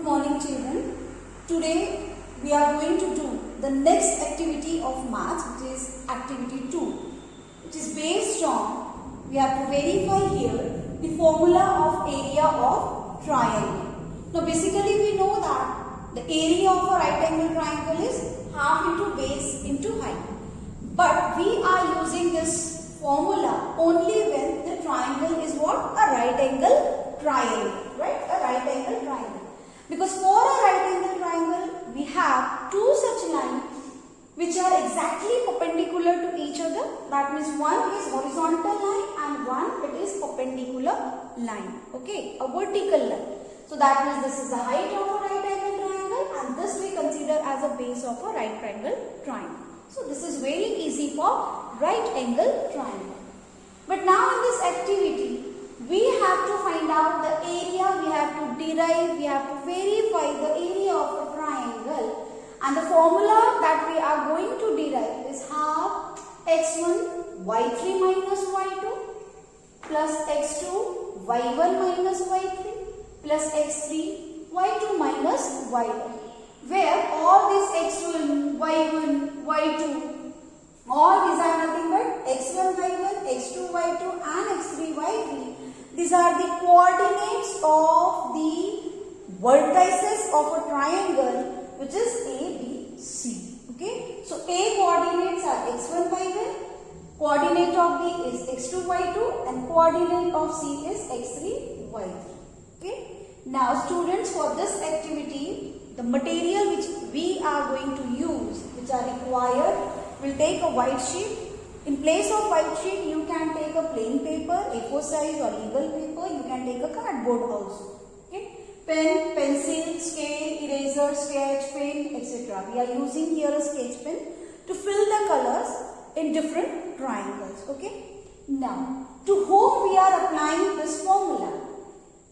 Good morning children. Today we are going to do the next activity of maths, which is activity 2, which is based on, we have to verify here the formula of area of triangle. Now basically we know that the area of a right angle triangle is half into base into height. But we are using this formula only when the triangle is what? A right angle triangle, right? A right angle triangle. Because for a right angle triangle, we have two such lines which are exactly perpendicular to each other. That means one is horizontal line and one it is perpendicular line. Okay, a vertical line. So that means this is the height of a right angle triangle and this we consider as a base of a right angle triangle. So this is very easy for right angle triangle. But now in this activity, we have to find out the area, we have to derive, we have to verify the area of a triangle. And the formula that we are going to derive is half x1 y3 minus y2 plus x2 y1 minus y3 plus x3 y2 minus y1. Where all these x1, y1, y2, all these are nothing but x1, y1, x2, y2 and x3, y3. These are the coordinates of the vertices of a triangle which is A, B, C. Okay. So A coordinates are x1, y1, coordinate of B is x2, y2 and coordinate of C is x3, y3. Okay. Now students, for this activity, the material which we are going to use, which are required, we'll take a white sheet. In place of white sheet, you can take a plain paper, A4 size or legal paper. You can take a cardboard also. Okay? Pen, pencil, scale, eraser, sketch pen, etc. We are using here a sketch pen to fill the colors in different triangles. Okay? Now, to whom we are applying this formula?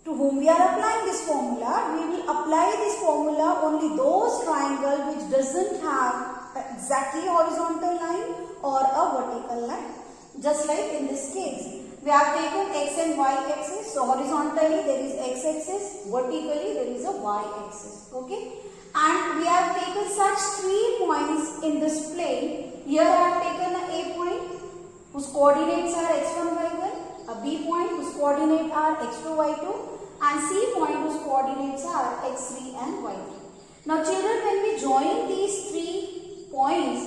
To whom we are applying this formula? We will apply this formula only those triangles which doesn't have exactly horizontal line or a vertical line. Just like in this case, we have taken x and y axis. So horizontally there is x axis, vertically there is a y axis. Okay, and we have taken such 3 points in this plane. Here I have taken a A point whose coordinates are x1, y1, a B point whose coordinates are x2, y2, and C point whose coordinates are x3 and y3. Now children, when we join these 3 points,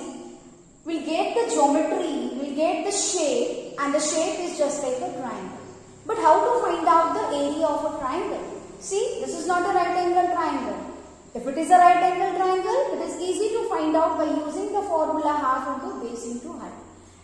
we'll get the geometry, we'll get the shape, and the shape is just like a triangle. But how to find out the area of a triangle? See, this is not a right angle triangle. If it is a right angle triangle, it is easy to find out by using the formula half into base into height.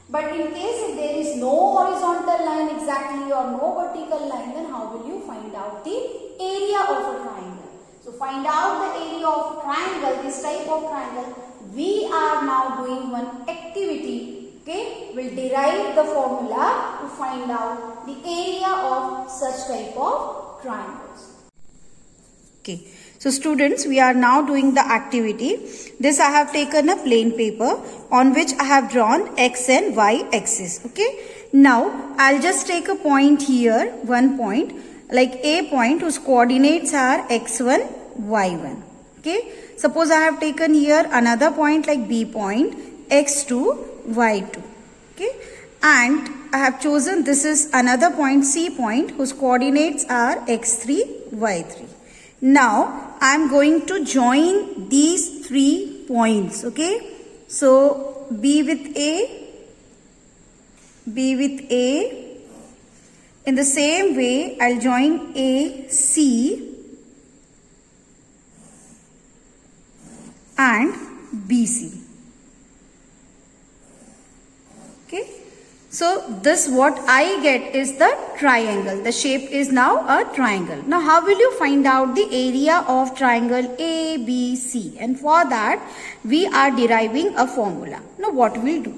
But in case if there is no horizontal line exactly or no vertical line, then how will you find out the area of a triangle? So find out the area of triangle, this type of triangle. We are now doing one activity. Okay, we'll derive the formula to find out the area of such type of triangles. Okay, so students, we are now doing the activity. This I have taken a plain paper on which I have drawn x and y axis. Okay, now I'll just take a point here, one point like A point whose coordinates are x1, y1. Okay, suppose I have taken here another point like B point, x2, y2. Okay, and I have chosen this is another point C point whose coordinates are x3, y3. Now I am going to join these 3 points. Okay, so B with A, B with A. In the same way, I'll join A, C and BC. Okay, so this what I get is the triangle. The shape is now a triangle. Now how will you find out the area of triangle ABC? And for that we are deriving a formula. Now what we'll do?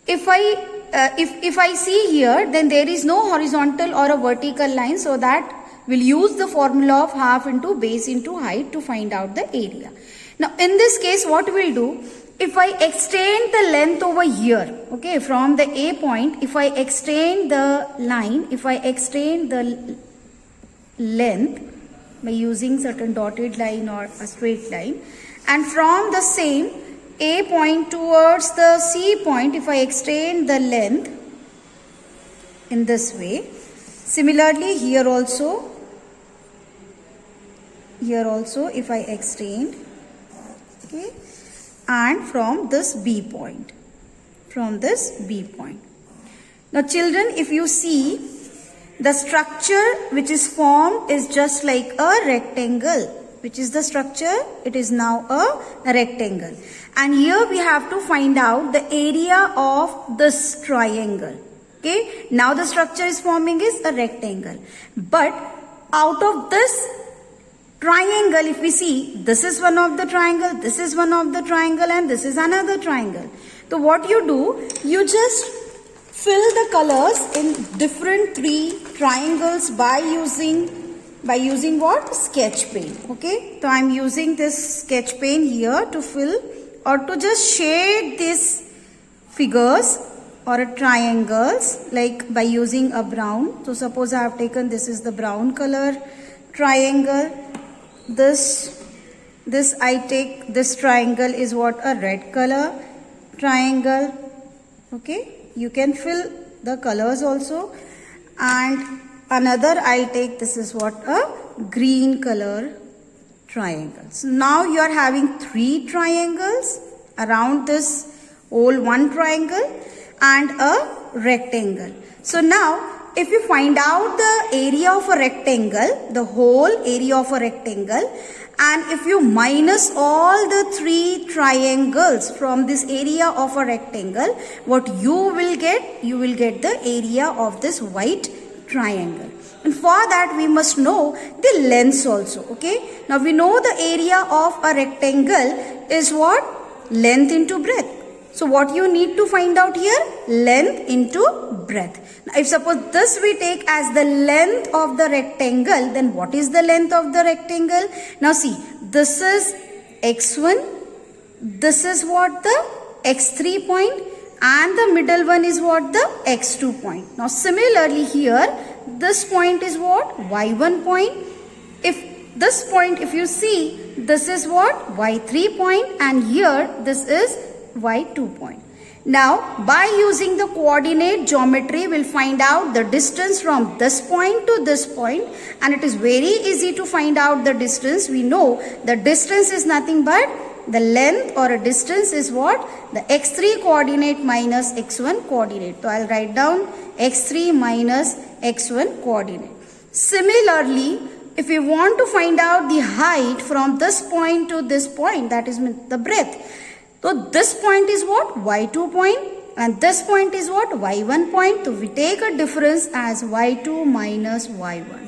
If I see here, then there is no horizontal or a vertical line, so that we'll use the formula of half into base into height to find out the area. Now in this case what we'll do, if I extend the length over here, okay, from the A point, if I extend the line, if I extend the length, by using certain dotted line or a straight line. And from the same A point towards the C point, if I extend the length in this way, similarly here also if I extend, okay, and from this B point, Now children, if you see, the structure which is formed is just like a rectangle. Which is the structure? It is now a rectangle. And here we have to find out the area of this triangle. Okay, now the structure is forming is a rectangle. But out of this triangle, if we see, this is one of the triangle, this is one of the triangle, and this is another triangle. So what you do, you just fill the colors in different three triangles by using what? Sketch pen. Okay, so I am using this sketch pen here to fill or to just shade these figures or triangles, like by using a brown. So suppose I have taken, this is the brown color triangle. This I take, this triangle is what? A red color triangle. Okay, you can fill the colors also. And another I'll take, this is what? A green color triangle. So now you are having three triangles around this whole one triangle and a rectangle. So now if you find out the area of a rectangle, the whole area of a rectangle, and if you minus all the three triangles from this area of a rectangle, what you will get? You will get the area of this white triangle. And for that we must know the lengths also. Okay, now we know the area of a rectangle is what? Length into breadth. So what you need to find out here? Length into breadth. Now if suppose this we take as the length of the rectangle, then what is the length of the rectangle? Now see, this is x1, this is what? The x3 point, and the middle one is what? The x2 point. Now similarly here, this point is what? Y1 point. If this point, if you see, this is what? Y3 point, and here this is Y2 point. Now by using the coordinate geometry, we'll find out the distance from this point to this point, and it is very easy to find out the distance. We know the distance is nothing but the length, or a distance is what? The x3 coordinate minus x1 coordinate. So I'll write down x3 minus x1 coordinate. Similarly, if we want to find out the height from this point to this point, that is the breadth. So this point is what? Y2 point, and this point is what? Y1 point. So we take a difference as Y2 minus Y1.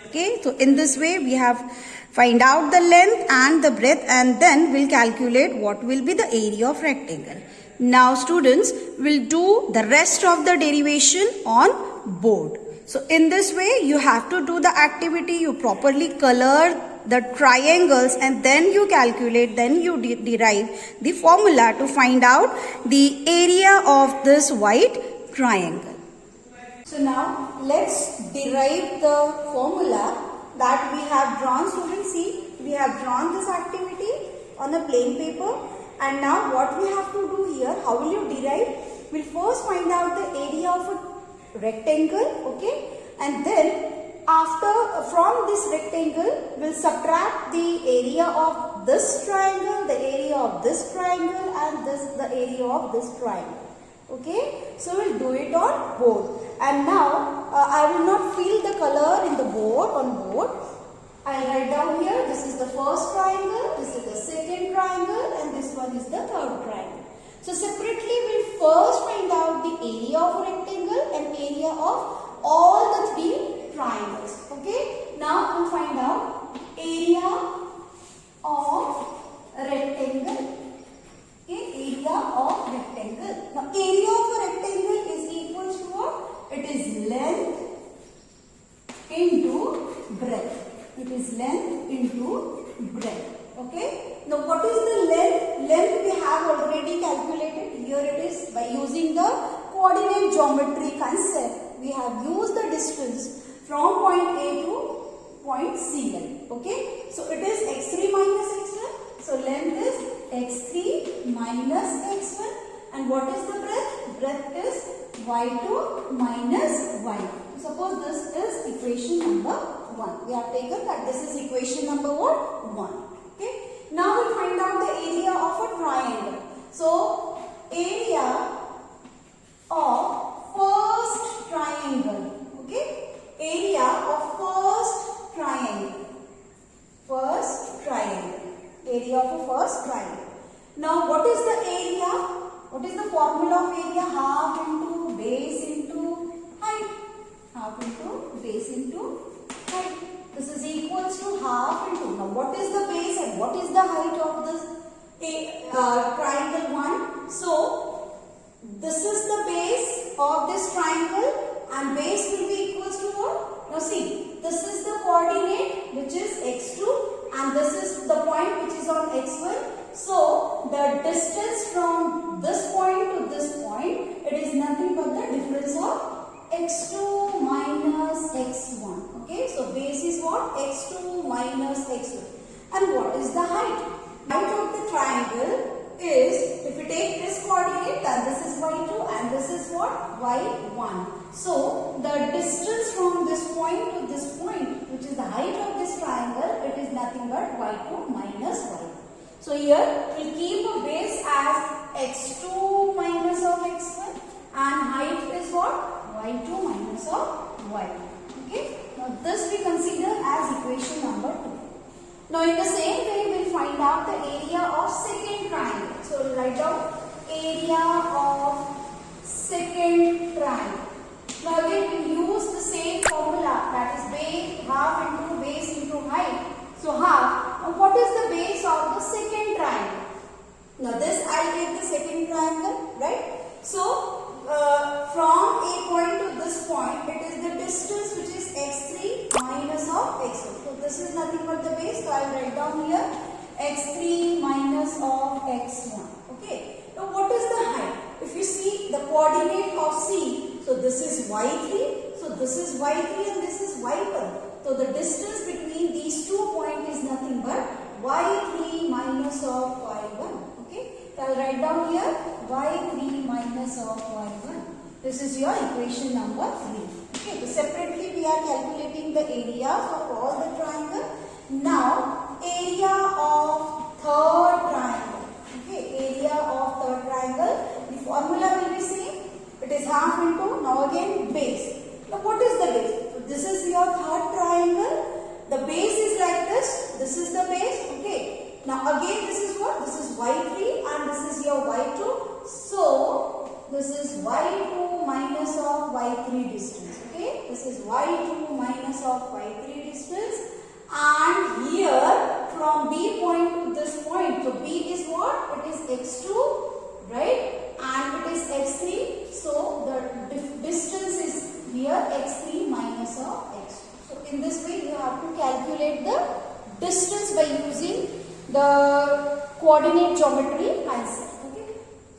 Okay, so in this way we have find out the length and the breadth, and then we'll calculate what will be the area of rectangle. Now students will do the rest of the derivation on board. So in this way you have to do the activity, you properly color the triangles, and then you calculate, then you derive the formula to find out the area of this white triangle. So now let's derive the formula that we have drawn. Students, see, we have drawn this activity on a plain paper, and now what we have to do here, how will you derive? We'll first find out the area of a rectangle, okay, and then from this rectangle, we'll subtract the area of this triangle, the area of this triangle, and the area of this triangle. Okay, so we'll do it on board. And now I will not fill the color in the board on board. I'll write down here, this is the first triangle, this is the second triangle, and this one is the third triangle. So separately we'll first find out the area of a rectangle and area of all the three triangles. Okay, now we'll find out area of rectangle. Okay, area of rectangle. Now area of a rectangle is equal to what? It is length into breadth. It is length into breadth. Okay. Now what is the length? Length we have already calculated. Here it is by using the coordinate geometry concept. We have used the distance from point A to point C line. minus x1. And what is the breadth? Breadth is y2 minus y. Suppose this is equation number 1. We have taken that this is equation number what? 1. Okay. Now we find out the area of a triangle. So area of first triangle. Okay. Area of first triangle. First triangle. Area of a first triangle. Now what is the area? What is the formula of area? Half into base into height. Half into base into height. This is equals to half into. Now what is the base and what is the height of this triangle 1? So this is the base of this triangle and base will be equals to what? Now see, this is the coordinate which is x2 and this is the point which is on x1. So the distance from this point to this point, it is nothing but the difference of x2 minus x1. Okay, so base is what? x2 minus x1. And what is the height? Height of the triangle is, if we take this coordinate, then this is y2 and this is what? y1. So the distance from this point to this point, which is the height of this triangle, it is nothing but y2 minus y1. So here we keep a base as x2 minus of x1 and height is what? y2 minus of y1. Okay. Now this we consider as equation number 2. Now in the same way we will find out the area of second triangle. So we will write down area of second triangle. Now again we will use the same formula, that is base half into base into height. So half. Now what is the base of the second triangle? Now this I take the second triangle, right? So from a point to this point, it is the distance which is x3 minus of x1. So this is nothing but the base. So I will write down here x3 minus of x1. Okay. Now what is the height? If you see the coordinate of C, so this is y3, so this is y3 and this is y1. So the distance between these 2 points is nothing but y3 minus of y1. Okay. So I will write down here y3 minus of y1. This is your equation number 3. Okay. So separately we are calculating the areas of all the triangle. Now area of third triangle. Okay. Area of third triangle. The formula will be same. It is half into, now again base. Now what is the base? This is your third triangle. The base is like this. This is the base. Okay. Now again this is what? This is y3 and this is your y2. So this is y2 minus of y3 distance. Okay. This is y2 minus of y3 distance. And here from B point to this point. So B is what? It is x2, right? And it is x3. So the distance is here x3 minus of x2. So in this way you have to calculate the distance by using the coordinate geometry concept. Okay.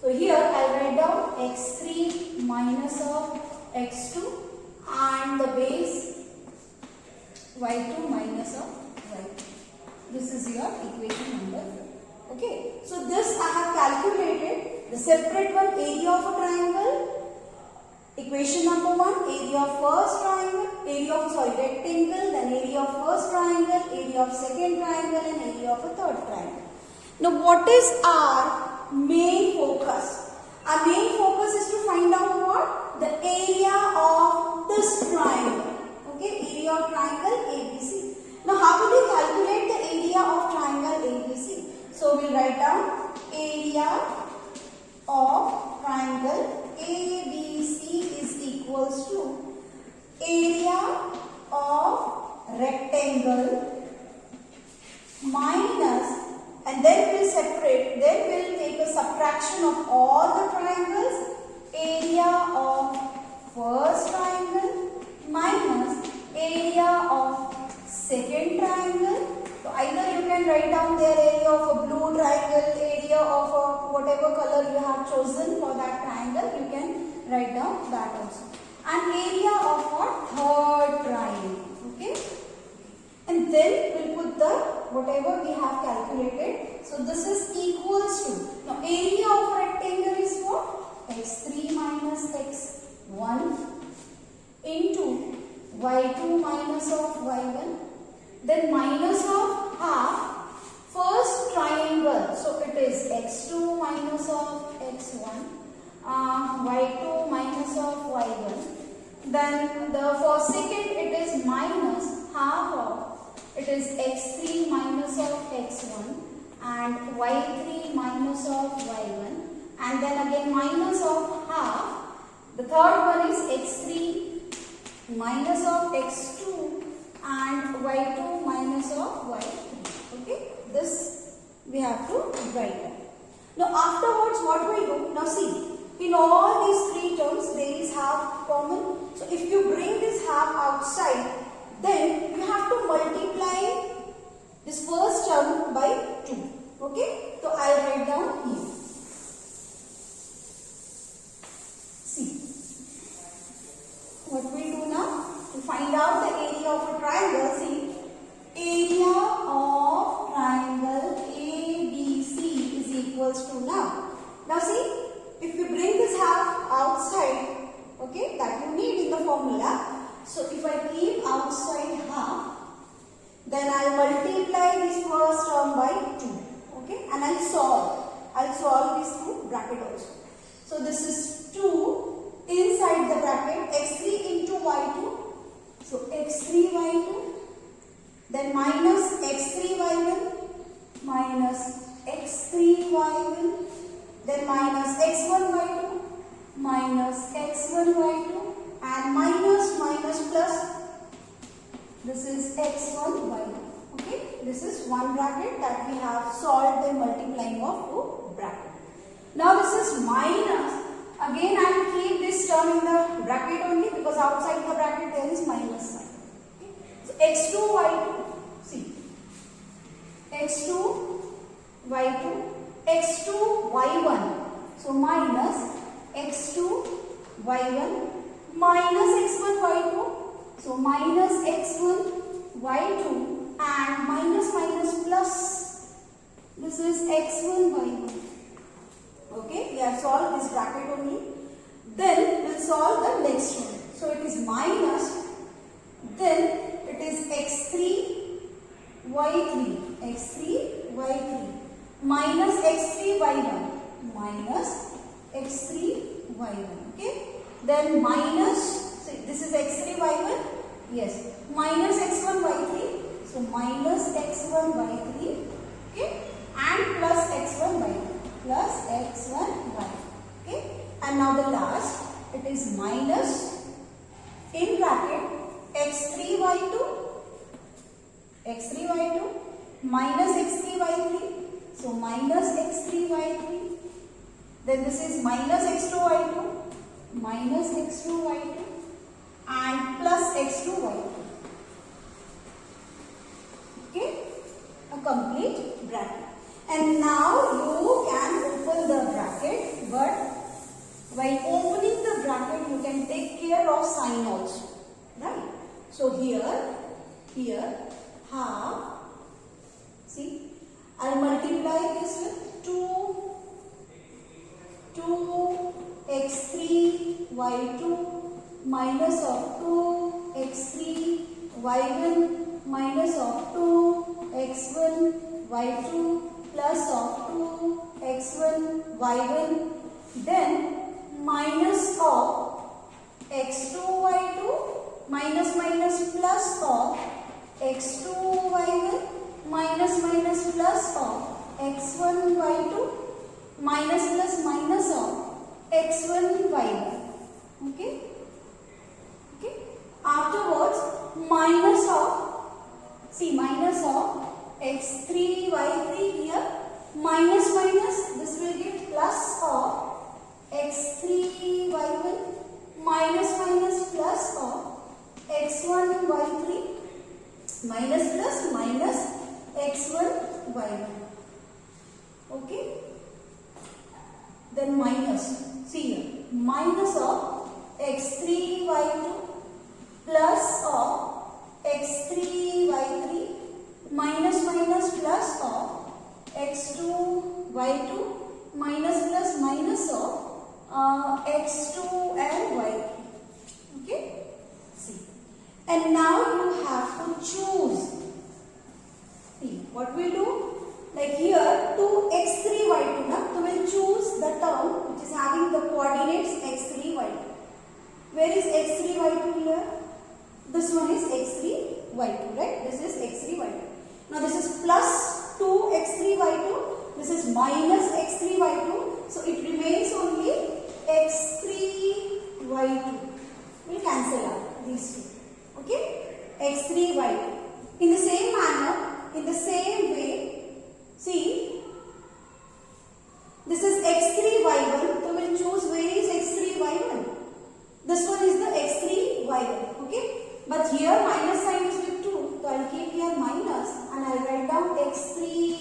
So here I will write down x3 minus of x2 and the base y2 minus of y2. This is your equation number 4. Okay. So this I have calculated the separate one, area of a triangle. Equation number 1, area of first triangle, area of rectangle, then area of first triangle, area of second triangle and area of a third triangle. Now what is our main focus? Our main focus is to find out what? The area of this triangle. Okay, area of triangle ABC. Now how do we calculate the area of triangle ABC? So we will write down area of triangle ABC is equals to area of rectangle minus, and then we will separate, then we will take a subtraction of all the triangles, area of first triangle minus area of second triangle. So either you can write down their area of a blue triangle, area of a whatever color you have chosen for that triangle, you can write down that also. And area of what? Third triangle. Okay. And then we'll put the whatever we have calculated. So this is equals to, now area of a rectangle is what? x3 minus x1 into y2 minus of y1, then minus of half first triangle. So it is x2 minus of x1, y2 minus of y1. Then for second it is minus half of, it is x3 minus of x1 and y3 minus of y1, and then again minus of half. The third one is x3 minus of x2 and y2 minus of y3. Okay, this we have to write down. Now afterwards what we do? Now see, in all these three terms there is half common. So if you bring this half outside, then you have to multiply this first term by 2. Okay, so I will write down here. See, what we do now? To find out the area of a triangle, see, area of triangle ABC is equals to now see, if we bring this half outside, okay, that you need in the formula. So if I keep outside half, then I'll multiply this first term by 2, okay, and I'll solve this through bracket also. So this is 2 inside the bracket, x3 into y2, so x3 y2, then minus x3 y1 minus x3 y1, then minus x1 y2 minus x1 y2, and minus plus, this is x1 y2. Okay, this is one bracket that we have solved by multiplying of two bracket. Now this is minus, again I will keep this term in the bracket only because outside the bracket there is minus sign. Okay. So x2 y2, see, x2 y2, x2 y1, so minus x2 y1 minus x1 y2, so minus x1 y2, and minus plus, this is x1 y1. Okay, we have solved this bracket only. Then we will solve the next one. So it is minus, then it is x3 y3 minus x3 y1 minus x3 y1. Okay, then minus, see, this is x3 y1, yes, minus x1 y3, so minus x1 y3, okay, and plus x1 y2, plus x1 y2, okay, and now the last, it is minus in bracket x3 y2 minus x3 y3, so minus x3 y3, then this is minus x2 y2 and plus x2 y2. Okay, a complete bracket. And now you can open the bracket, but while opening the bracket you can take care of sign also, right? So here half, see, I will multiply this with 2 x3 y2 minus of 2 x3 y1 minus of 2 x1 y2 plus of 2 x1 y1, then minus of x2 y2 minus plus of x2 y1 minus plus of x1 y2 minus of x1 y1. Okay, afterwards minus of x3 y3 here, minus this will give plus of x3 y1 minus plus of x1 y3 minus x1 y1. Okay, then minus, see here, minus of x3 y2 plus of x3 y3 minus y2 minus plus minus of x2 and y3. Okay? See. And now you have to choose. See, what we'll do? Like here, to x3, y2, now we will choose the term which is having the coordinates x3, y2. Where is x3, y2 here? This one is x3, y2, right? This is x3, y2. Now this is plus 2 x3, y2. This is minus x3, y2. So it remains only x3, y2. We'll cancel out these two. Okay? x3, y2. In the same manner, in the same way, see, this is x3, y1. So we'll choose where is x3, y1. This one is the x3, y1. Okay? But here minus sign is with 2. So I'll keep here minus and I'll write down x3,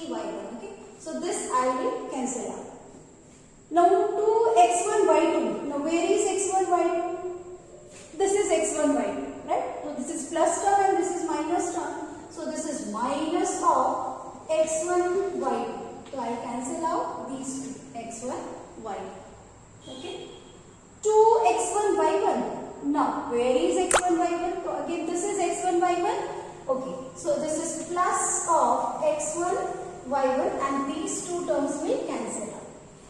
y1. Okay? So this I will cancel out. Now to x1, y2. Now where is x1, y2? This is x1, y2. Right? So this is plus term and this is minus term. So this is minus of x1, y2. So I cancel out these two, x1, y2. Okay? 2x1, y1. Now, where is x1, y1? So again, this is x1, y1. Okay, so this is plus of x1, y1 and these two terms will cancel out.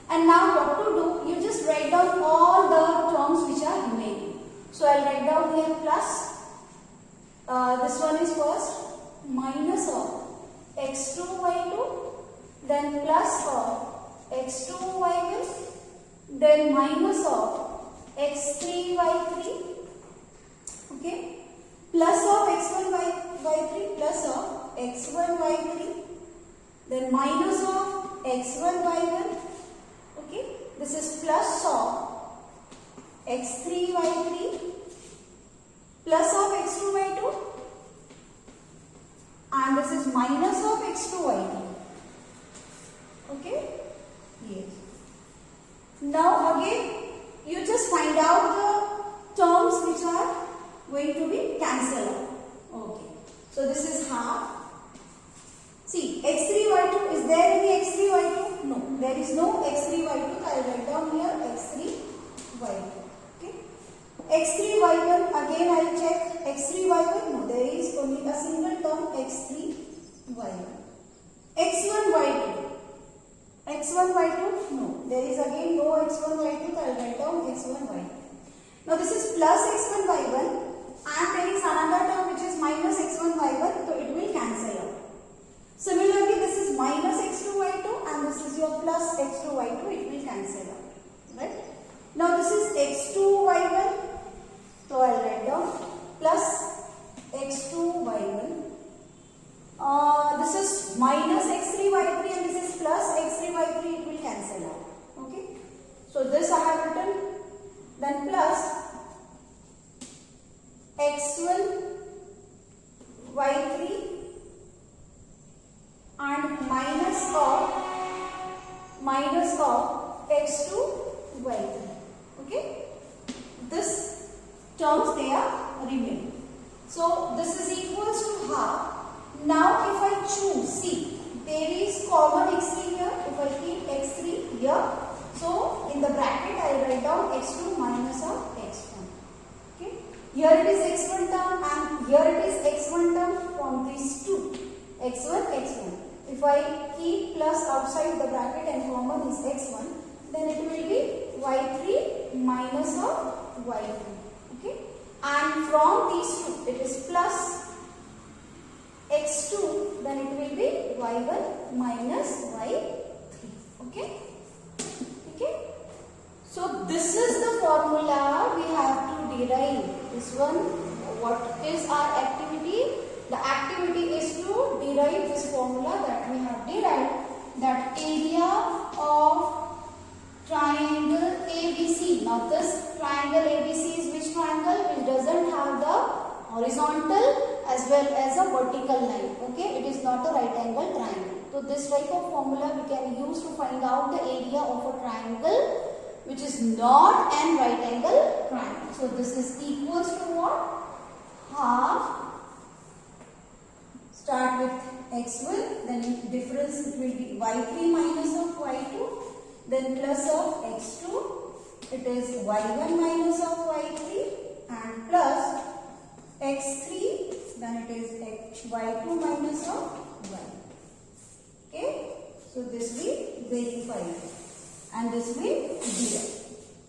And now what to do? You just write down all the terms which are remaining. So I'll write down here plus. This one is first minus of x2, y2. Then plus of x2, y1. Then minus of x3, y3, okay, plus of x1, y3, plus of x1, y3, then minus of x1, y1, okay, this is plus of x3, y3, plus of x2, y2, and this is minus of x2, y3, okay, yes. Now again, you just find out the terms which are going to be cancelled. Okay. So this is half. See, x3, y2. Is there any x3, y2? No. There is no x3, y2. I will write down here x3, y2. Okay. x3, y1. Again I will check x3, y1. No. There is only a single term x3, y1. x1, y2. x1, y2? No. There is again no x1, y2. So I will write down x1, y2. Now this is plus x1, y1 and there is another term which is minus x1, y1. So it will cancel out. Similarly, this is minus x2, y2 and this is your plus x2, y2. It will cancel out. Right? Now this is x2, y1. So I will write down plus x2, y1. This is minus x3, y3 and this is plus x3, y3, it will cancel out. Okay. So this I have written. Then plus x1, y3 and minus of x2, y3. Okay. This terms they are remaining. So this is equals to half. Now if I choose, see, there is common x3 here. If I keep x3 here, so in the bracket I will write down x2 minus of x1. Okay. Here it is x1 term and here it is x1 term from these two. x1, x1. If I keep plus outside the bracket and common is x1, then it will be y3 minus of y2. Okay. And from these two, it is plus x2, then it will be y1 minus y3. Okay. Okay. So this is the formula we have to derive. This one, what is our activity? The activity is to derive this formula that we have derived, that area of triangle ABC. Now this triangle ABC is which triangle? Which doesn't have the horizontal as well as a vertical line. Okay, it is not a right angle triangle. So this type of formula we can use to find out the area of a triangle which is not an right angle triangle. So this is equals to what? Half. Start with x1, then difference it will be y3 minus of y2, then plus of x2, it is y1 minus of y3, and plus x3, then it is y2 minus of y. Okay, so this will verify and this will derive.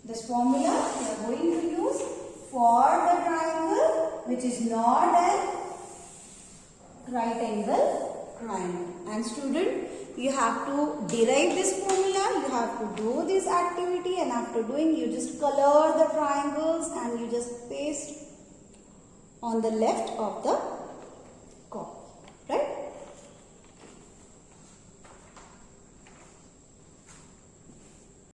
This formula we are going to use for the triangle which is not a right angle triangle. And student, you have to derive this formula, you have to do this activity, and after doing you just color the triangles and you just paste on the left of the